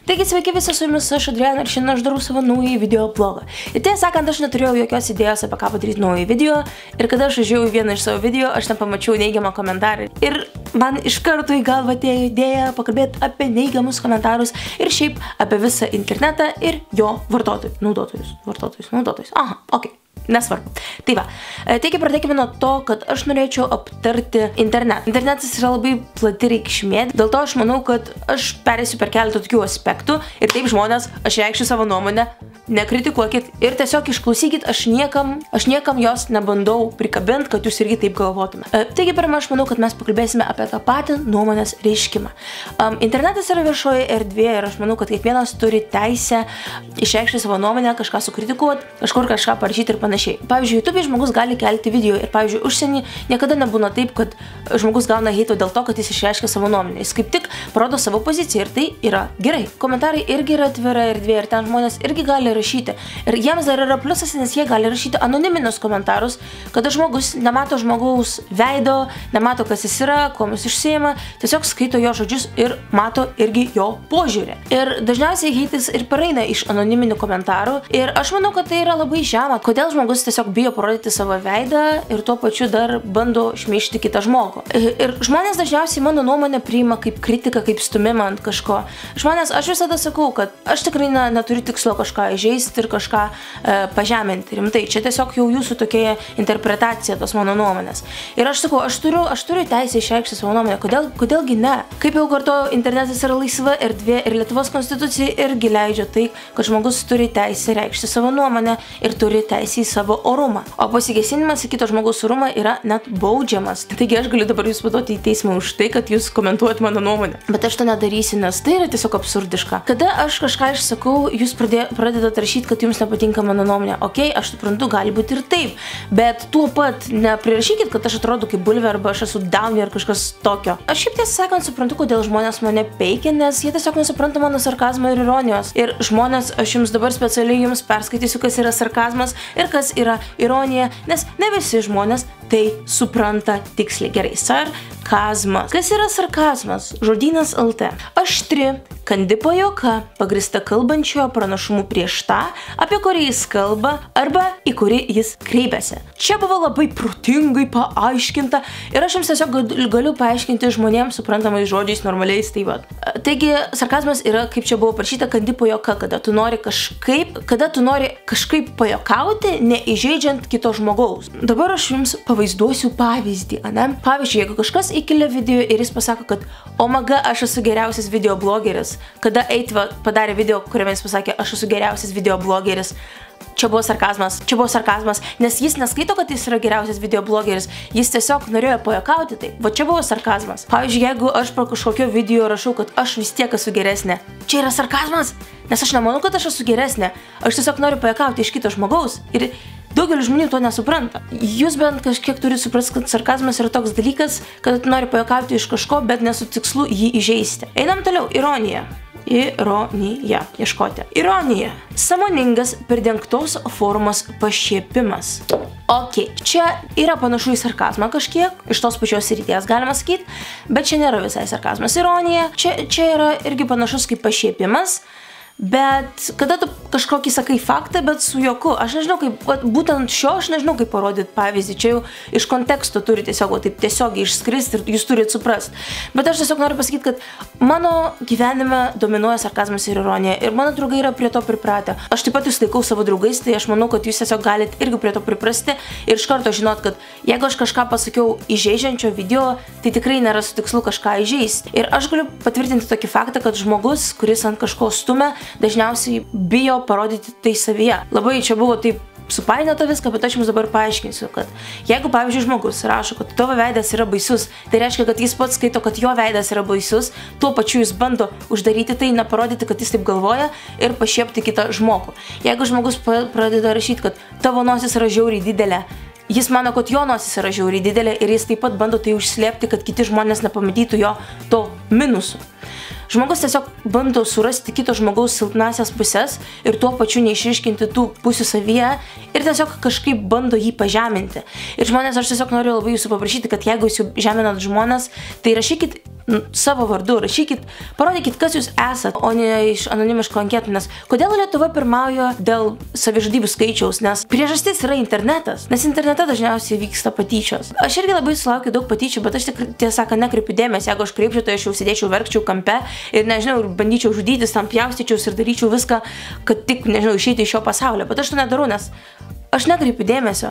Taigi sveiki visi, su jumis aš Adriana ir šiandien aš darau savo naują video blogą. Ir tiesą sakant, aš neturėjau jokios idėjos apie ką padaryti naują video ir kada aš žiūrėjau vieną iš savo video, aš ten pamačiau neigiamą komentarą ir man iš karto į galvą atėjo idėja pakalbėti apie neigiamus komentarus ir šiaip apie visą internetą ir jo naudotojus. Aha, ok. Nesvarbu. Tai va, taigi pradėkime nuo to, kad aš norėčiau aptarti internetą. Internetas yra labai plati reikšmė, dėl to aš manau, kad aš perėsiu per keletą tokių aspektų ir taip žmonės, aš reikšiu savo nuomonę, nekritikuokit ir tiesiog išklausykit, aš niekam jos nebandau prikabinti, kad jūs irgi taip galvotumėte. Taigi pirmą, aš manau, kad mes pakalbėsime apie tą patį nuomonės reiškimą. Internetas yra viešoji erdvė ir aš manau, kad kiekvienas turi teisę išreikšti savo nuomonę, kažką sukritikuoti, kažkur kažką parašyti ir panašiai. Pavyzdžiui, YouTube žmogus gali kelti video ir, pavyzdžiui, užsienį niekada nebūna taip, kad žmogus gauna heito dėl to, kad jis išreiškia savo nuomonę. Jis kaip tik parodo savo poziciją ir tai yra gerai. Komentarai irgi yra atvira erdvė ir ten žmonės irgi gali rašyti. Ir jiems dar yra pliusas, nes jie gali rašyti anoniminius komentarus, kada žmogus nemato žmogaus veido, nemato, kas jis yra, kuo jis užsiima, tiesiog skaito jo žodžius ir mato irgi jo požiūrį. Ir dažniausiai heitas ir pareina iš anoniminių komentarų ir aš manau, kad tai yra labai žema. Kodėl žmogus tiesiog bijo parodyti savo veidą ir tuo pačiu dar bando šmeižti kitą žmogų. Ir žmonės dažniausiai mano nuomonę priima kaip kritiką, kaip stumimą ant kažko. Žmonės, aš visada sakau, kad aš tikrai neturiu tikslo kažką įžeisti ir kažką pažeminti. Rimtai, čia tiesiog jau jūsų tokia interpretacija tos mano nuomonės. Ir aš sakau, aš turiu teisę išreikšti savo nuomonę. Kodėlgi ne? Kaip jau kartuoju, internetas yra laisva erdvė ir Lietuvos konstitucija irgi leidžia tai, kad žmogus turi teisę reikšti savo nuomonę ir turi teisę į savo orumą. O pasikėsinimas į kito žmogaus orumą yra net baudžiamas. Taigi aš galiu dabar jūs paduoti į teismą už tai, kad jūs komentuojat mano nuomonę. Bet aš to nedarysiu, nes tai yra tiesiog absurdiška. Kada aš kažką išsakau, jūs pradedate rašyti, kad jums nepatinka mano nuomonė. Ok, aš suprantu, gali būti ir taip. Bet tuo pat neprirašykit, kad aš atrodo kaip bulvė arba aš esu downy ar kažkas tokio. Aš šiaip tiesą sakant suprantu, kodėl žmonės mane peikia, nes jie tiesiog nesupranta mano sarkazmo ir ironijos. Ir žmonės, aš jums dabar specialiai jums perskaitysiu, kas yra sarkazmas ir kas yra ironija, nes ne visi žmonės tai supranta tiksliai. Gerai, sarkazmas. Kas yra sarkazmas? Žodynas LT. Aštri, kandi pajuoka, pagrįsta kalbančiojo pranašumu prieš tą, apie kurį jis kalba arba į kurį jis kreipiasi. Čia buvo labai protingai paaiškinta ir aš jums tiesiog galiu paaiškinti žmonėms suprantamais žodžiais normaliais. Tai va. Taigi, sarkazmas yra, kaip čia buvo parašyta, kandi pajuoka, kada tu nori kažkaip pajokauti, neįžeidžiant kito žmogaus. Dabar aš jums pavaizduosiu pavyzdį, ane? Pavyzdžiui, jeigu kažkas įkelia video ir jis pasako, kad omaga, aš esu geriausias video blogeris, kada Eitva padarė video, kuriame jis pasakė, aš esu geriausias video blogeris, čia buvo sarkazmas, nes jis neskaito, kad jis yra geriausias video blogeris, jis tiesiog norėjo pajuokauti tai. Va čia buvo sarkazmas. Pavyzdžiui, jeigu aš po kažkokio video rašau, kad aš vis tiek esu geresnė, čia yra sarkazmas, nes aš nemanau, kad aš esu geresnė, aš tiesiog noriu pajuokauti iš kito žmogaus ir daugelis žmonių to nesupranta. Jūs bent kažkiek turi suprasti, kad sarkazmas yra toks dalykas, kad tu nori pajuokauti iš kažko, bet nesu tikslu jį įžeisti. Einam toliau. Ironija. Ieškoti. Ironija. Sąmoningas pridengtos formos pašiepimas. Ok, čia yra panašu į sarkazmą kažkiek, iš tos pačios srities galima sakyti, bet čia nėra visai sarkazmas. Ironija. Čia yra irgi panašus kaip pašiepimas. Bet kada tu kažkokį sakai faktą, bet su juoku, aš nežinau kaip, būtent aš nežinau kaip parodyti pavyzdį, čia jau iš konteksto turi tiesiog išskristi ir jūs turit suprasti. Bet aš tiesiog noriu pasakyti, kad mano gyvenime dominuoja sarkazmas ir ironija ir mano draugai yra prie to pripratę. Aš taip pat jūs laikau savo draugais, tai aš manau, kad jūs tiesiog galit irgi prie to priprasti ir iš karto žinot, kad jeigu aš kažką pasakiau įžeidžiančio video, tai tikrai nėra su tikslu kažką įžeisti. Ir aš galiu patvirtinti tokį faktą, kad žmogus, kuris ant kažko stumia, dažniausiai bijo parodyti tai savyje. Labai čia buvo taip supainiota viską, bet aš jums dabar paaiškinsiu, kad jeigu, pavyzdžiui, žmogus rašo, kad tavo veidas yra baisus, tai reiškia, kad jis pats skaito, kad jo veidas yra baisus, tuo pačiu jis bando uždaryti tai, neparodyti, kad jis taip galvoja ir pašiepti kitą žmogų. Jeigu žmogus pradeda rašyti, kad tavo nosis yra žiauriai didelė, jis mano, kad jo nosis yra žiauriai didelė ir jis taip pat bando tai užslėpti, kad kiti žmonės nepamatytų jo to minusų. Žmogus tiesiog bando surasti kito žmogaus silpnasias pusės ir tuo pačiu neišryškinti tų pusių savyje ir tiesiog kažkaip bando jį pažeminti. Ir žmonės, aš tiesiog noriu labai jūsų paprašyti, kad jeigu jūs žeminat žmonės, tai rašykit savo vardu, rašykit, parodykit, kas jūs esat, o ne iš anonimiško anketų, nes kodėl Lietuva pirmauja dėl savižudybių skaičiaus, nes priežastis yra internetas, nes internete dažniausiai vyksta patyčios. Aš irgi labai sulaukiu daug patyčių, bet aš tik tiesą sakant nekreipiu dėmesį, jeigu aš kreipčiau, tai aš jau sėdėčiau, verkčiau kampe ir nežinau, bandyčiau žudytis, tam pjaustyčiaus ir daryčiau viską, kad tik, nežinau, išeiti iš šio pasaulio, bet aš to nedarau, nes aš nekreipiu dėmesio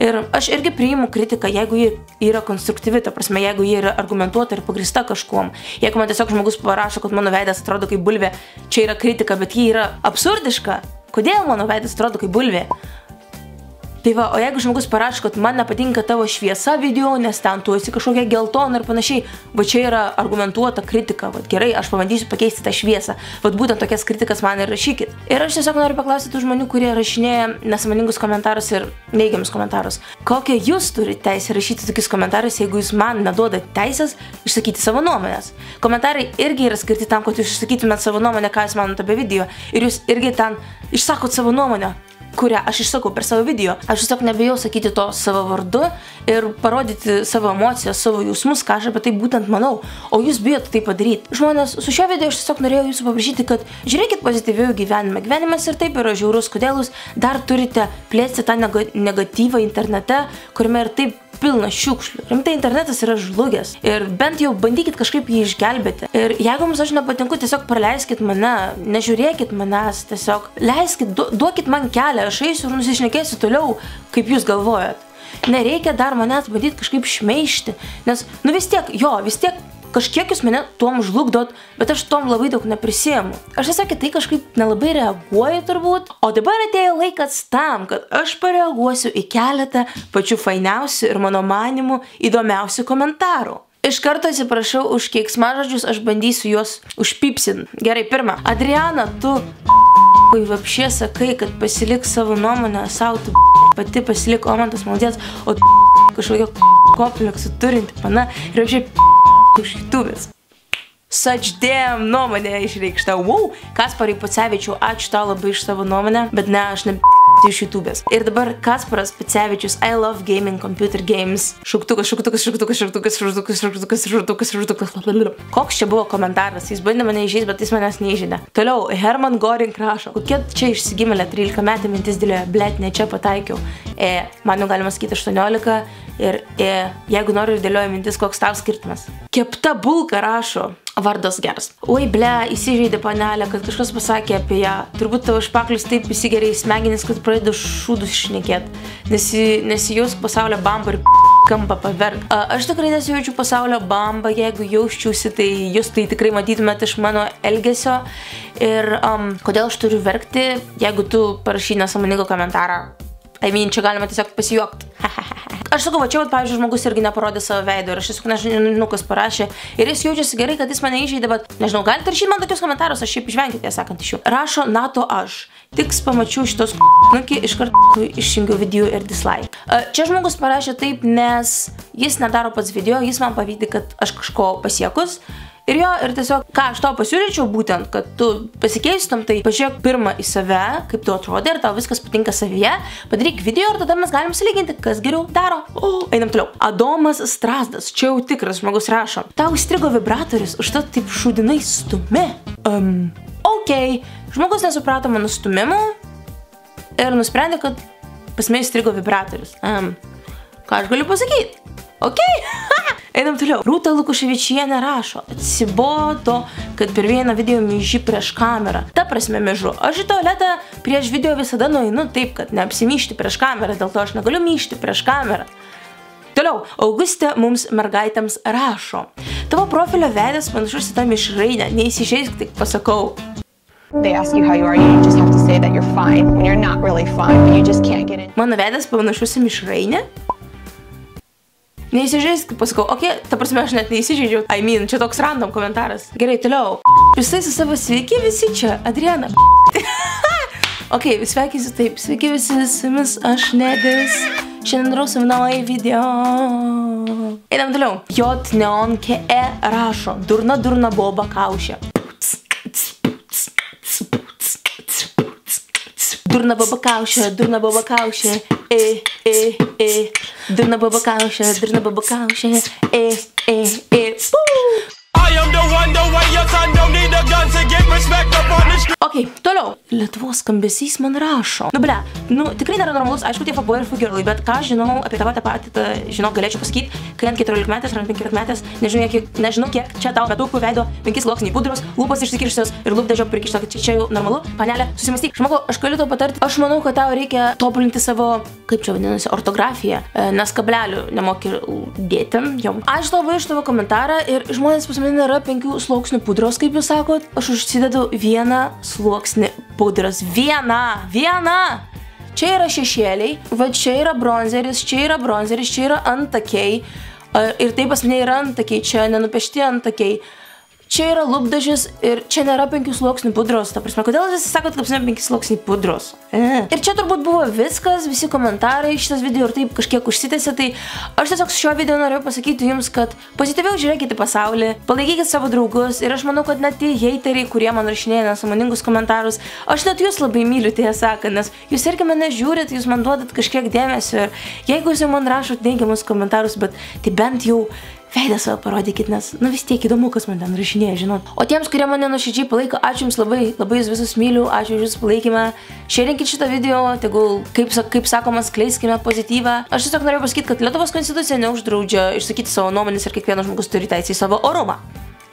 ir aš irgi priimu kritiką, jeigu ji yra konstruktyvi, ta prasme, jeigu ji yra argumentuota ir pagrįsta kažkuom. Jeigu man tiesiog žmogus parašo, kad mano veidas atrodo kaip bulvė, čia yra kritika, bet ji yra absurdiška. Kodėl mano veidas atrodo kaip bulvė? Tai va, o jeigu žmogus parašo, kad man nepatinka tavo šviesa video, nes ten tu esi kažkokia geltona ir panašiai, va čia yra argumentuota kritika, va gerai, aš pabandysiu pakeisti tą šviesą, va būtent tokias kritikas man ir rašykit. Ir aš tiesiog noriu paklausyti tų žmonių, kurie rašinėja nesąmoningus komentarus ir neigiamus komentarus. Kokią jūs turite teisę rašyti tokius komentarus, jeigu jūs man neduodate teisės išsakyti savo nuomonės? Komentarai irgi yra skirti tam, kad jūs išsakytumėt savo nuomonę, ką jūs manote apie video, ir jūs irgi ten išsakot savo nuomonę, kurią aš išsakau per savo video. Aš tiesiog nebijau sakyti to savo vardu ir parodyti savo emocijas, savo jausmus, ką aš apie tai būtent manau. O jūs bijote tai padaryti. Žmonės, su šio video aš tiesiog norėjau jūsų paprašyti, kad žiūrėkit pozityviau gyvenime. Gyvenimas ir taip yra žiaurus, kodėl jūs dar turite plėsti tą negatyvą internete, kuriame ir taip pilna šiukšlių. Rimtai, internetas yra žlugęs ir bent jau bandykit kažkaip jį išgelbėti. Ir jeigu jums aš nepatinku, tiesiog praleiskit mane, nežiūrėkit manęs, tiesiog leiskit, duokit man kelią, aš eisiu ir nusišnekėsiu toliau, kaip jūs galvojat. Nereikia dar manęs bandyti kažkaip šmeižti, nes, nu vis tiek kažkiek jūs mane tuom žlugdot, bet aš tom labai daug neprisiemu. Aš tiesiog tai kažkaip nelabai reaguoju turbūt, o dabar atėjo laikas tam, kad aš pareaguosiu į keletą pačių fainiausių ir mano manimų įdomiausių komentarų. Iš karto atsiprašau už keiksmažodžius, aš bandysiu juos užpipsint. Gerai, pirma. Adriana, tu vapšė sakai, kad pasilik savo nuomonę, savo tu pati pasilik, o man tas maldės, o tu kažkokio kompleksų turinti pana ir apšiai už YouTube'is. Such damn nuomonė išreikšta. Wow, Kasparai Pacevičiau, ačiū tau labai iš savo nuomonę, bet ne, aš ne iš YouTube'is. Ir dabar Kasparas Pacevičius, I love gaming, computer games. Šauktukas. Koks čia buvo komentaras? Jis bandė mane įžeis, bet jis manęs neįžeidė. Toliau, Herman Goring rašo, kokie čia išsigimėlė 13 metį mintis dėlioja, blet, ne čia pataikiau. Man jau galima sakyti 18 ir jeigu noriu ir dėlioja mintis, koks tau skirtumas. Kepta bulka rašo. Vardas geras. Oi, ble, įsižeidė panelė, kad kažkas pasakė apie ją. Turbūt tavo špaklis taip įsigeria į smegenis, kad pradeda šūdus šnekėt. Nesijausk pasaulio bamba ir kampą paverk. Aš tikrai nesijaučiu pasaulio bamba, jeigu jausčiausi, tai jūs tai tikrai matytumėt iš mano elgesio. Ir kodėl aš turiu verkti, jeigu tu parašy nesąmoningą komentarą? Čia galima tiesiog pasijuokti. Aš sakau, va čia, pavyzdžiui, žmogus irgi neparodė savo veido ir aš tiesiog nežinau, kas parašė. Ir jis jaučiasi gerai, kad jis mane įžeidė, bet nežinau, galite rašyti man tokius komentarus, aš šiaip išvenkite, sakant iš jų. Rašo NATO aš. Tik pamačiau šitos nukį, iškart išjungiau video ir dislike. Čia žmogus parašė taip, nes jis nedaro pats video, jis man pavydi, kad aš kažko pasiekus. Ir jo, ir tiesiog, ką aš tau pasiūlyčiau būtent, kad tu pasikeistum, tai pažiūrėk pirmą į save, kaip tu atrodai, ir tau viskas patinka savyje, padaryk video ir tada mes galim sulyginti, kas geriau daro. Einam toliau. Adomas Strasdas, čia jau tikras žmogus rašo. Tau įstrigo vibratorius, užtat taip šūdinai stumi. Ok, žmogus nesuprato mano stumimų ir nusprendė, kad pas mane įstrigo vibratorius. Ką aš galiu pasakyti? Ok, einam toliau. Rūta Lukuševičienė rašo, atsibodo, kad per vieną video myži prieš kamerą. Ta prasme myžu. Aš į tualetą prieš video visada nueinu taip, kad neapsimyšti prieš kamerą, dėl to aš negaliu myšti prieš kamerą. Toliau, Augustė mums mergaitėms rašo. Tavo profilio veidas panašus į tą mišrainę, neįsižeisk, tik pasakau. They ask you how you are, you just have to say that you're fine when you're not really fine, but you just can't get in. Mano veidas panašus į mišrainę? Neįsižeisk, pasakau, okei, ta prasme aš net neįsižeidžiau. Čia toks random komentaras. Gerai, toliau. Pristaisiu savo sveiki visi čia, Adriana. Ok, sveikinsiu taip, sveiki visi, su jumis aš Nedis. Šiandien darau savo naują video. Einam toliau. J Neon KE rašo. Durna boba kaušė. Durna boba kaušė. Durna boba kaušė. Durna boba kaušė. Ok, toliau. Lietuvos skambesys man rašo. Nu, ble, tikrai nėra normalus, aišku, tie fuckboy ir fuckgirlai, bet ką žinau apie tą patį, žinok, galėčiau pasakyti, kai ant 14-metės ar ant 15-metės, nežinau kiek čia tau metukų veido 5 sluoksniai pudros, lūpos išsikirščios ir lūpdažio prikišta, kad čia jau normalu. Panelė, susimastyk. Žmogau, aš galiu tau patarti, aš manau, kad tau reikia tobulinti savo, kaip čia vadinasi, ortografiją, nes kablelių nemoki dėti. Aš labai iš tavo komentarą ir žmonės pas mane nėra 5 sluoksnių pudros, kaip jūs sakot, aš užsidedu 1 sluoksnį pudros. Vieną! Čia yra šešėliai, va čia yra bronzeris, čia yra antakiai. Ir taip pas mane yra antakiai, čia nenupešti antakiai. Čia yra lūpdažis ir čia nėra 5 sluoksnių pudros. Ta prasme, kodėl visi sakot, kad pas mane 5 sluoksniai pudros? Ir čia turbūt buvo viskas, visi komentarai šitas video ir taip kažkiek užsitęsė. Tai aš tiesiog su šiuo video norėjau pasakyti jums, kad pozityviau žiūrėkite pasaulį, palaikykite savo draugus ir aš manau, kad net tie heiteriai, kurie man rašinėja nesąmoningus komentarus, aš net jūs labai myliu, tiesą sakant, nes jūs irgi mane žiūrit, jūs man duodat kažkiek dėmesio ir jeigu jūs jau man rašot neigiamus komentarus, bet tai bent jau veidą savo parodykit, nes vis tiek įdomu, kas man ten rašinėja, žinot. O tiems, kurie mane nuoširdžiai palaiko, ačiū jums labai jūs visus myliu, ačiū už jūsų palaikymą. Šėrinkit šitą video, tegul, kaip sakoma, skleiskime pozityvą. Aš tiesiog norėjau pasakyti, kad Lietuvos konstitucija neuždraudžia išsakyti savo nuomonės ir kiekvienas žmogus turi teisę į savo orumą.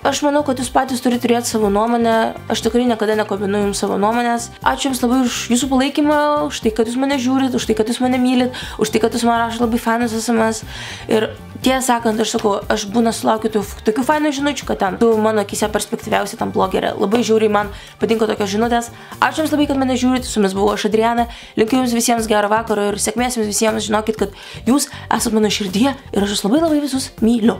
Aš manau, kad jūs patys turite turėti savo nuomonę, aš tikrai niekada nekabinu jums savo nuomonės. Ačiū jums labai už jūsų palaikymą, už tai, kad jūs mane žiūrit, už tai, kad jūs mane mylit, už tai, kad jūs man rašot labai fainus SMS. Ir tiesą sakant, aš sakau, aš būna sulaukiu tokių fainų žinučių, kad ten tu mano akise perspektyviausiai tam blogerė. Labai žiūri, man patinka tokios žinutės. Ačiū jums labai, kad mane žiūrit, su jumis buvau aš Adriana. Linkiu jums visiems gero vakaro ir sėkmės jums visiems. Žinokit, kad jūs esate mano širdyje ir aš jūs labai visus myliu.